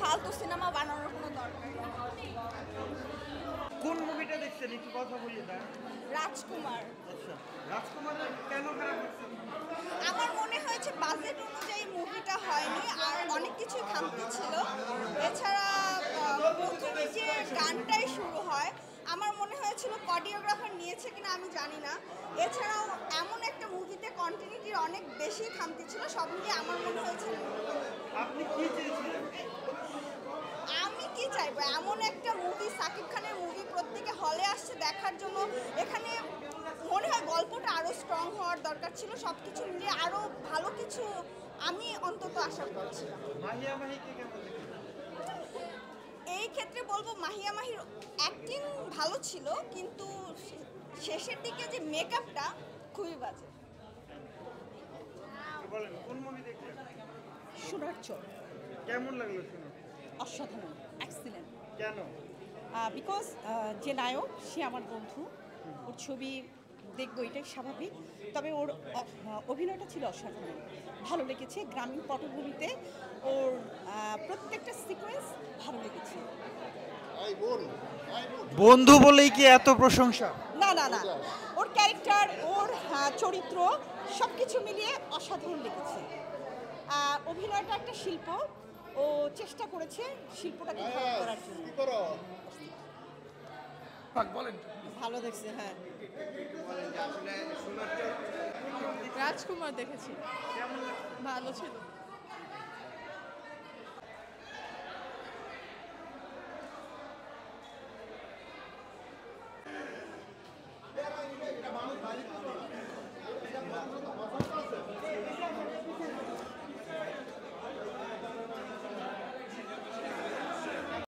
ফালতু সিনেমা বানানোর কোনো দরকার নেই। কোন মুভিটা দেখছেন একটু কথা বলি না। রাজকুমার আচ্ছা, রাজকুমার কেন খারাপ লাগছে? আমার মনে হয়েছে বাজেট অনুযায়ী মুভিটা হয়নি, আর অনেক কিছুই খামতি ছিল। এছাড়া প্রথমে যে গানটাই শুরু হয় আমার মনে হয়েছিল কোরিওগ্রাফার নিয়েছে কিনা আমি জানি না। এছাড়াও এমন একটা মুভিতে কন্টিনিউটির অনেক বেশি খামতি ছিল, সব মিলিয়ে আমার মনে হয়েছে আপনি কি চেয়েছিলেন? আমি কি চাইবো, এমন একটা মুভি, সাকিব খানের মুভি প্রত্যেকে হলে আসছে দেখার জন্য। এখানে মনে হয় গল্পটা আরও স্ট্রং হওয়ার দরকার ছিল, সব কিছু মিলিয়ে আরও ভালো কিছু আমি অন্তত আশা করছিলাম। মাহিয়া মাহিকে কেমন দেখলেন? এই ক্ষেত্রে বলবো মাহিয়া মাহির অ্যাক্টিং ভালো ছিল, কিন্তু শেষের দিকে যে মেকআপটা খুবই বাজে। বলেন কোন মুভি দেখলেন? সোনার চোখ কেমন লাগলো শুনে? অসাধারণ, এক্সিলেন্ট। কেন? বিকজ যে নায়ক সে আমার বন্ধু, ওর ছবি দেখবো এটাই স্বাভাবিক, তবে ওর অভিনয়টা ছিল অসাধারণ, ভালো লেগেছে। গ্রামীণ পটভূমিতে ওর প্রত্যেকটা সিকোয়েন্স ভালো লেগেছে। বন্ধু বলেই কি এত প্রশংসা? না না না, ওর ক্যারেক্টার, ওর চরিত্র সব কিছু মিলিয়ে অসাধারণ লেগেছে। অভিনয়টা একটা শিল্প, ও চেষ্টা করেছে শিল্পটাকে ভালো করার জন্য। ভালো দেখছে, হ্যাঁ। রাজকুমার দেখেছি, ভালো ছিল।